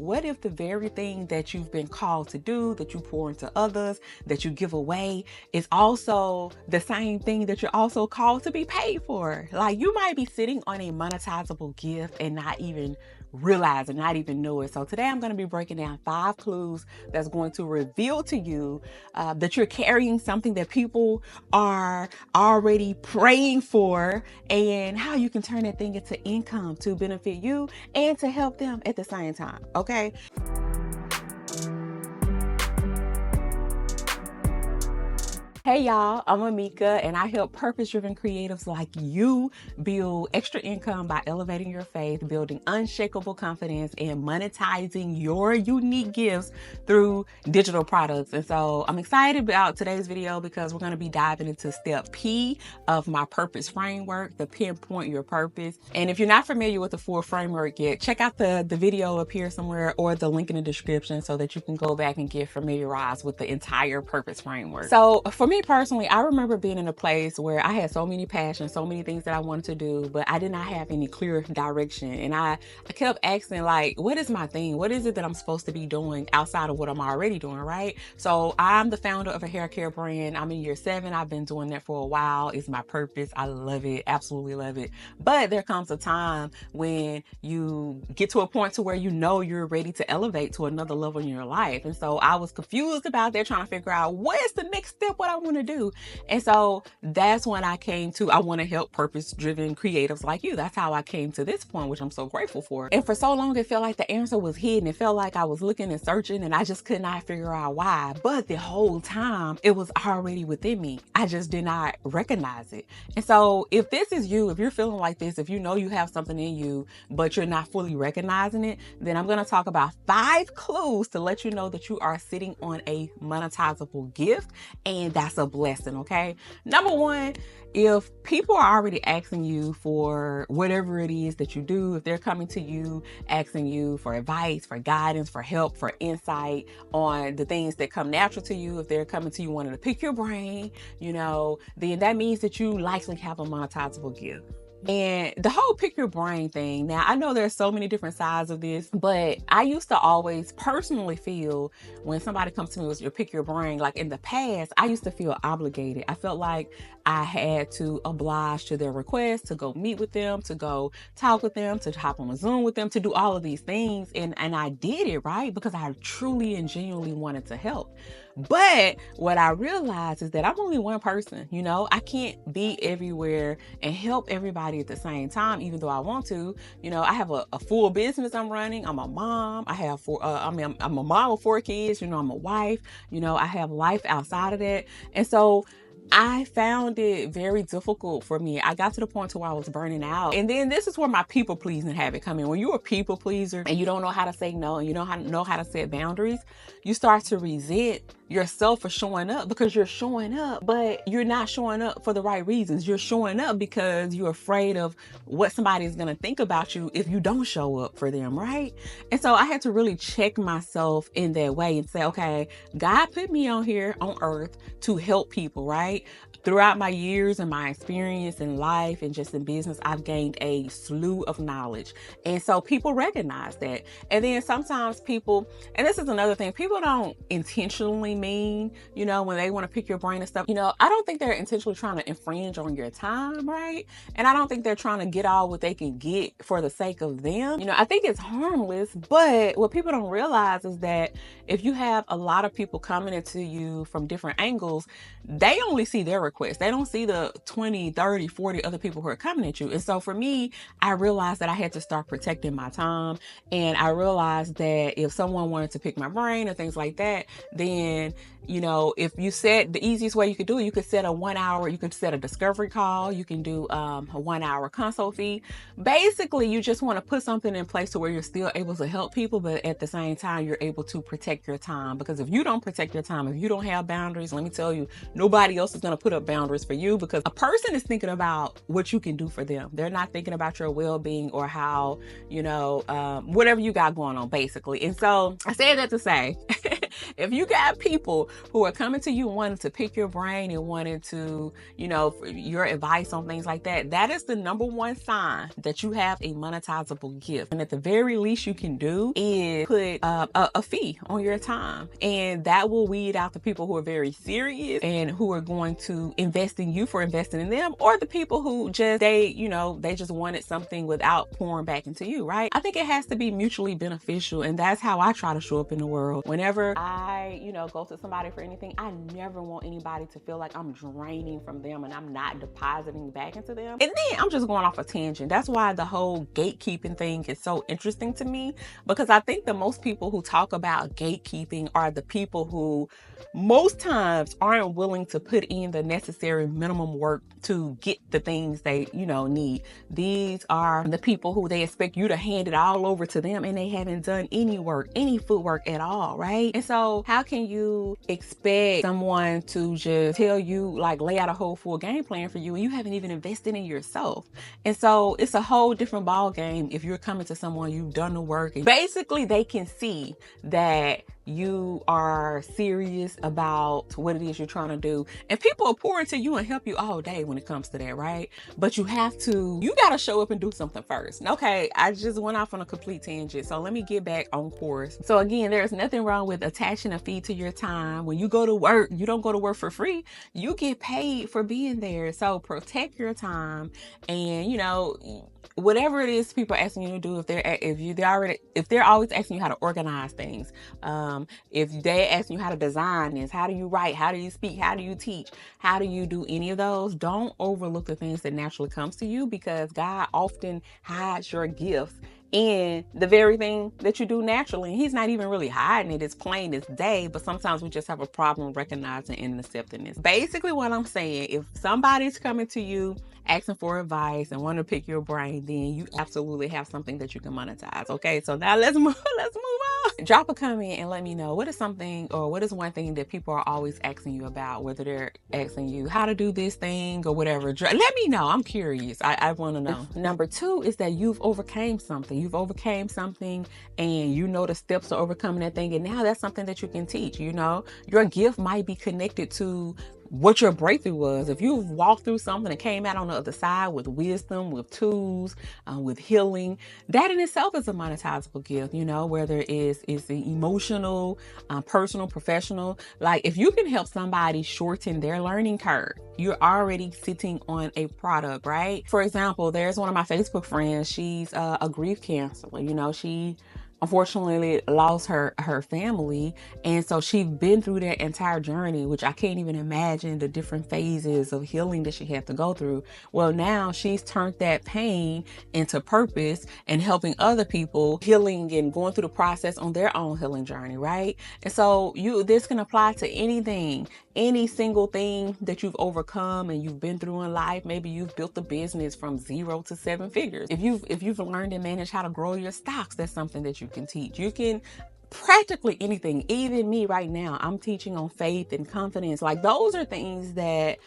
what if the very thing that you've been called to do, that you pour into others, that you give away, is also the same thing that you're also called to be paid for? Like, you might be sitting on a monetizable gift and not even realize and not even know it. So today I'm going to be breaking down 5 clues that's going to reveal to you that you're carrying something that people are already praying for, and how you can turn that thing into income to benefit you and to help them at the same time. Okay. Hey y'all, I'm Amika, and I help purpose-driven creatives like you build extra income by elevating your faith, building unshakable confidence, and monetizing your unique gifts through digital products. And so I'm excited about today's video because we're going to be diving into step P of my purpose framework, the pinpoint your purpose. And if you're not familiar with the full framework yet, check out the video up here somewhere or the link in the description so that you can go back and get familiarized with the entire purpose framework. So for me personally, I remember being in a place where I had so many passions, so many things that I wanted to do, but I did not have any clear direction. And I kept asking, like, what is my thing? What is it that I'm supposed to be doing outside of what I'm already doing, right? So I'm the founder of a hair care brand. I'm in year 7. I've been doing that for a while. It's my purpose. I love it. Absolutely love it. But there comes a time when you get to a point to where you know you're ready to elevate to another level in your life. And so I was confused about that, trying to figure out what is the next step, what I want to do. And so that's when I came to, I want to help purpose-driven creatives like you. That's how I came to this point, which I'm so grateful for. And for so long, it felt like the answer was hidden. It felt like I was looking and searching and I just could not figure out why. But the whole time it was already within me. I just did not recognize it. And so if this is you, if you're feeling like this, if you know you have something in you, but you're not fully recognizing it, then I'm going to talk about 5 clues to let you know that you are sitting on a monetizable gift, and that's a blessing. Okay. Number 1, if people are already asking you for whatever it is that you do, if they're coming to you asking you for advice, for guidance, for help, for insight on the things that come natural to you, if they're coming to you wanting to pick your brain, then that means that you likely have a monetizable gift. And the whole pick your brain thing, now I know there's so many different sides of this, but I used to always personally feel when somebody comes to me with your pick your brain, like in the past, I used to feel obligated. I felt like I had to oblige to their request to go meet with them, to go talk with them, to hop on a Zoom with them, to do all of these things. And I did it, right? Because I truly and genuinely wanted to help. But what I realized is that I'm only one person. I can't be everywhere and help everybody at the same time, even though I want to. I have a full business I'm running. I'm a mom. I have I'm a mom of 4 kids. I'm a wife. I have life outside of that. And so I found it very difficult for me. I got to the point where I was burning out. And then this is where my people pleasing habit come in. When you're a people pleaser and you don't know how to say no, and you don't know how to set boundaries, you start to resent yourself for showing up, because you're showing up, but you're not showing up for the right reasons. You're showing up because you're afraid of what somebody is going to think about you if you don't show up for them, right? And so I had to really check myself in that way and say, okay, God put me on here on earth to help people, right? Throughout my years and my experience in life and just in business, I've gained a slew of knowledge. And so people recognize that. And then sometimes people, and this is another thing, people don't intentionally mean, when they want to pick your brain and stuff, I don't think they're intentionally trying to infringe on your time, right? And I don't think they're trying to get all what they can get for the sake of them. I think it's harmless, but what people don't realize is that if you have a lot of people coming into you from different angles, they only see their requests. They don't see the 20, 30, 40 other people who are coming at you. And so for me, I realized that I had to start protecting my time. And I realized that if someone wanted to pick my brain or things like that, then, if you set the easiest way you could do it, you could set a 1 hour, you could set a discovery call, you can do a 1 hour consult fee. Basically, you just want to put something in place to where you're still able to help people, but at the same time, you're able to protect your time. Because if you don't protect your time, if you don't have boundaries, let me tell you, nobody else is going to put up boundaries for you, because a person is thinking about what you can do for them. They're not thinking about your well-being or how, whatever you got going on, basically. And so I said that to say, If you got people who are coming to you wanting to pick your brain and wanting to, your advice on things like that, that is the number one sign that you have a monetizable gift. And at the very least you can do is put a fee on your time, and that will weed out the people who are very serious and who are going to invest in you for investing in them, or the people who just they just wanted something without pouring back into you, right? I think it has to be mutually beneficial, and that's how I try to show up in the world. Whenever I go to somebody for anything, I never want anybody to feel like I'm draining from them and I'm not depositing back into them. And then I'm just going off a tangent. That's why the whole gatekeeping thing is so interesting to me, because I think the most people who talk about gatekeeping are the people who most times aren't willing to put in the necessary minimum work to get the things they need. These are the people who they expect you to hand it all over to them, and they haven't done any work, any footwork at all, right? And so how can you expect someone to just tell you, like, lay out a whole full game plan for you, and you haven't even invested in yourself? And so it's a whole different ball game if you're coming to someone, you've done the work, and basically they can see that you are serious about what it is you're trying to do. And people are pouring to you and help you all day when it comes to that, right? But you got to show up and do something first. Okay, I just went off on a complete tangent, so let me get back on course. So again, there's nothing wrong with attaching a fee to your time. When you go to work, you don't go to work for free. You get paid for being there. So protect your time, and whatever it is people are asking you to do, if they're always asking you how to organize things, if they're asking you how to design this, how do you write, how do you speak, how do you teach, how do you do any of those, don't overlook the things that naturally comes to you, because God often hides your gifts in the very thing that you do naturally. And he's not even really hiding it. It's plain as day, but sometimes we just have a problem recognizing and accepting this. Basically what I'm saying, if somebody's coming to you asking for advice and want to pick your brain, then you absolutely have something that you can monetize. Okay, so now let's move on. Drop a comment and let me know, what is one thing that people are always asking you about, whether they're asking you how to do this thing or whatever. Let me know. I'm curious. I want to know. Number 2 is that you've overcame something. And you know the steps to overcoming that thing, and now that's something that you can teach. Your gift might be connected to what your breakthrough was. If you've walked through something and came out on the other side with wisdom, with tools, with healing, that in itself is a monetizable gift, whether it's emotional, personal, professional. Like, if you can help somebody shorten their learning curve, you're already sitting on a product, right? For example, there's one of my Facebook friends. She's a grief counselor. She unfortunately lost her family, and so she's been through that entire journey, which I can't even imagine the different phases of healing that she had to go through. Well, now she's turned that pain into purpose and helping other people healing and going through the process on their own healing journey, right? And so this can apply to anything, any single thing that you've overcome and you've been through in life. Maybe you've built a business from 0 to 7 figures. If you've learned and managed how to grow your stocks, that's something that you can teach. You can practically anything. Even me right now, I'm teaching on faith and confidence. Like, those are things that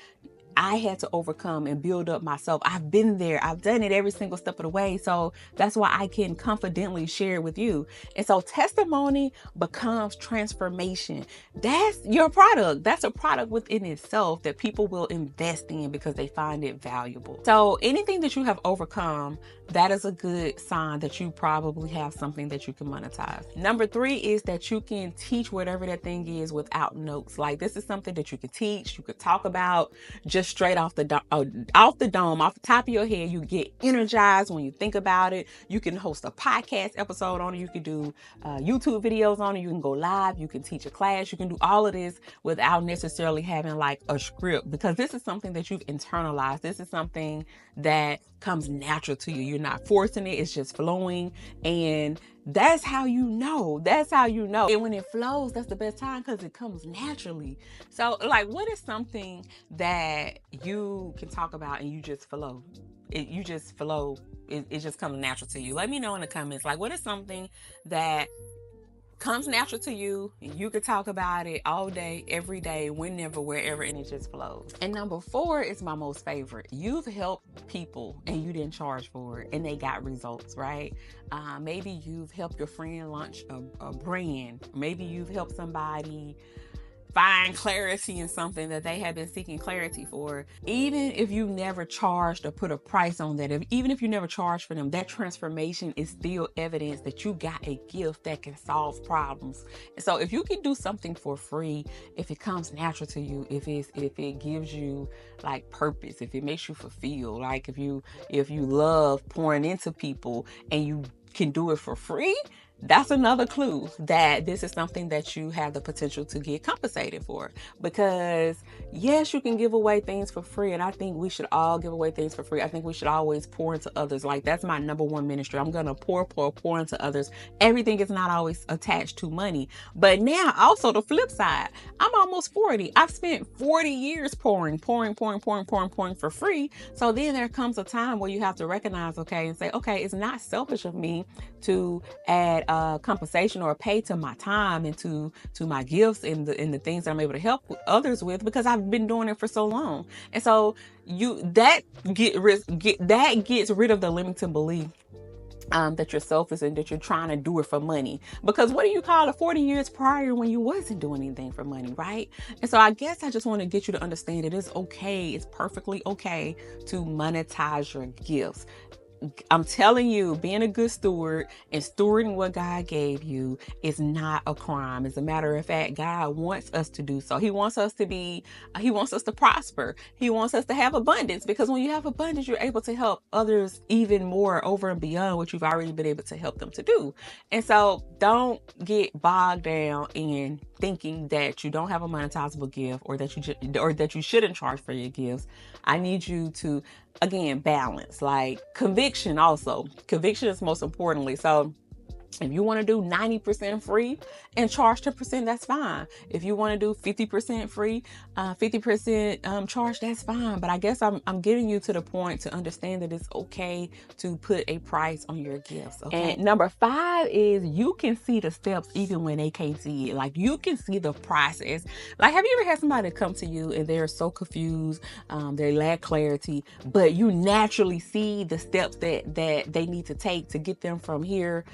I had to overcome and build up myself. I've been there. I've done it every single step of the way. So that's why I can confidently share it with you. And so testimony becomes transformation. That's your product. That's a product within itself that people will invest in because they find it valuable. So anything that you have overcome, that is a good sign that you probably have something that you can monetize. Number 3 is that you can teach whatever that thing is without notes. Like, this is something that you could teach, you could talk about just straight off the dome, off the top of your head. You get energized when you think about it. You can host a podcast episode on it. You can do YouTube videos on it. You can go live. You can teach a class. You can do all of this without necessarily having like a script, because this is something that you've internalized. This is something that comes natural to you. You're not forcing it. It's just flowing. And that's how you know. And when it flows, that's the best time, because it comes naturally. So, like, what is something that you can talk about and you just flow? It just comes natural to you. Let me know in the comments. Like, what is something that comes natural to you. You could talk about it all day, every day, whenever, wherever, and it just flows. And number 4 is my most favorite. You've helped people and you didn't charge for it, and they got results, right? Maybe you've helped your friend launch a brand. Maybe you've helped somebody find clarity in something that they have been seeking clarity for. Even if you never charged or put a price on that, even if you never charged for them, that transformation is still evidence that you got a gift that can solve problems. And so if you can do something for free, if it comes natural to you, if it gives you like purpose, if it makes you fulfill, like if you love pouring into people and you can do it for free, that's another clue that this is something that you have the potential to get compensated for. Because yes, you can give away things for free, and I think we should all give away things for free. I think we should always pour into others. Like, that's my number one ministry. I'm gonna pour into others. Everything is not always attached to money. But now also the flip side, I'm almost 40. I've spent 40 years pouring for free. So then there comes a time where you have to recognize, okay, and say, okay, it's not selfish of me to add compensation or pay to my time and to my gifts and the things that I'm able to help others with, because I've been doing it for so long. And so that gets rid of the limiting belief that you're selfish and that you're trying to do it for money. Because what do you call it 40 years prior when you wasn't doing anything for money, right? And so I guess I just want to get you to understand it is okay. It's perfectly okay to monetize your gifts. I'm telling you, being a good steward and stewarding what God gave you is not a crime. As a matter of fact, God wants us to do so. He wants us to prosper. He wants us to have abundance, because when you have abundance, you're able to help others even more over and beyond what you've already been able to help them to do. And so don't get bogged down in thinking that you don't have a monetizable gift, or that you shouldn't charge for your gifts. I need you to, again, balance. Like, conviction is most importantly. So if you want to do 90% free and charge 10%, that's fine. If you want to do 50% free, 50% charge, that's fine. But I guess I'm getting you to the point to understand that it's okay to put a price on your gifts. Okay. And number 5 is you can see the steps even when they can't see it. Like, you can see the process. Like, have you ever had somebody come to you and they're so confused, they lack clarity, but you naturally see the steps that they need to take to get them from here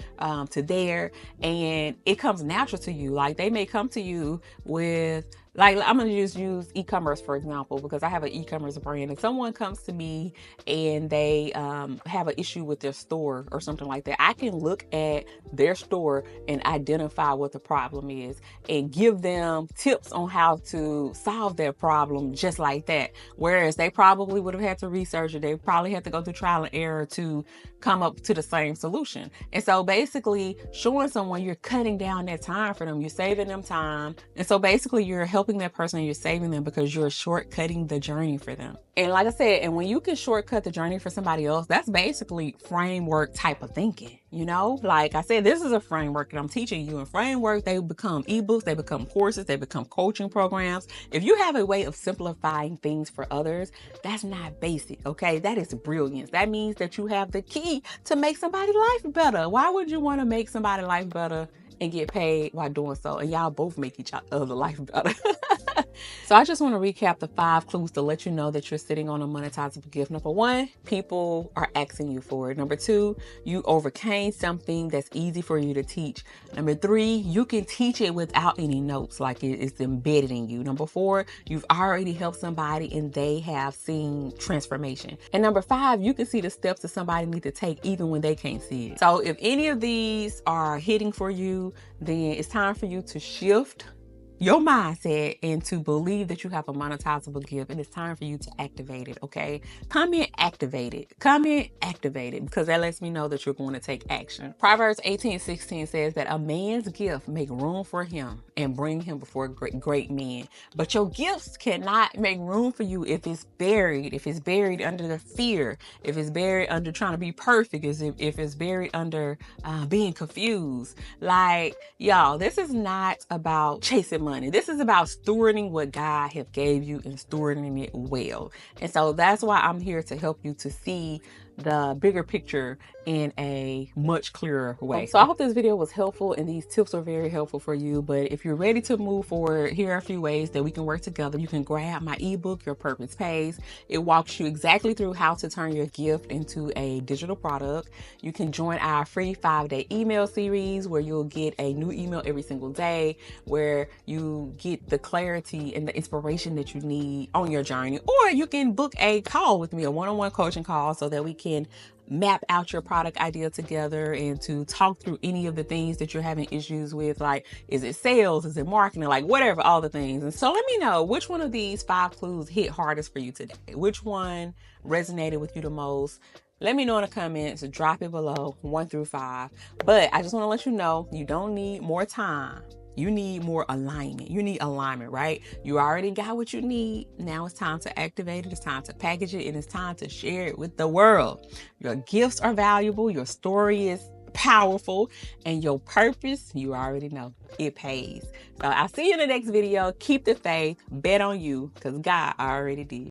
to there, and it comes natural to you. Like, they may come to you with, like, I'm going to just use e-commerce, for example, because I have an e-commerce brand, and someone comes to me and they have an issue with their store or something like that. I can look at their store and identify what the problem is and give them tips on how to solve their problem just like that. Whereas they probably would have had to research it. They probably had to go through trial and error to come up to the same solution. And so basically showing someone, you're cutting down that time for them. You're saving them time. And so basically you're helping that person and you're saving them because you're shortcutting the journey for them. And like I said, and when you can shortcut the journey for somebody else, that's basically framework type of thinking. You know, like I said, this is a framework that I'm teaching you. And framework, they become ebooks, they become courses, they become coaching programs. If you have a way of simplifying things for others, that's not basic, okay? That is brilliance. That means that you have the key to make somebody's life better. Why would you want to make somebody's life better and get paid while doing so? And y'all both make each other life better. So I just want to recap the 5 clues to let you know that you're sitting on a monetizable gift. Number 1, people are asking you for it. Number 2, you overcame something that's easy for you to teach. Number 3, you can teach it without any notes, like it's embedded in you. Number 4, you've already helped somebody and they have seen transformation. And number 5, you can see the steps that somebody needs to take even when they can't see it. So if any of these are hitting for you, then it's time for you to shift your mindset and to believe that you have a monetizable gift, and it's time for you to activate it. Okay, comment activated, because that lets me know that you're going to take action. Proverbs 18:16 says that a man's gift make room for him and bring him before great men, but your gifts cannot make room for you if it's buried under the fear, if it's buried under trying to be perfect, if it's buried under being confused. Like, y'all, this is not about chasing money. This is about stewarding what God has gave you and stewarding it well. And so that's why I'm here to help you to see the bigger picture in a much clearer way. So I hope this video was helpful and these tips are very helpful for you. But if you're ready to move forward, here are a few ways that we can work together. You can grab my ebook, Your Purpose Pays. It walks you exactly through how to turn your gift into a digital product. You can join our free 5-day email series where you'll get a new email every single day, where you get the clarity and the inspiration that you need on your journey. Or you can book a call with me, a one-on-one coaching call, so that we can map out your product idea together and to talk through any of the things that you're having issues with. Like, is it sales? Is it marketing? Like, whatever, all the things. And so let me know which one of these 5 clues hit hardest for you today. Which one resonated with you the most? Let me know in the comments. Drop it below, 1 through 5. But I just want to let you know, you don't need more time. You need more alignment. You need alignment, right? You already got what you need. Now it's time to activate it. It's time to package it. And it's time to share it with the world. Your gifts are valuable. Your story is powerful. And your purpose, you already know, it pays. So I'll see you in the next video. Keep the faith. Bet on you, because God already did.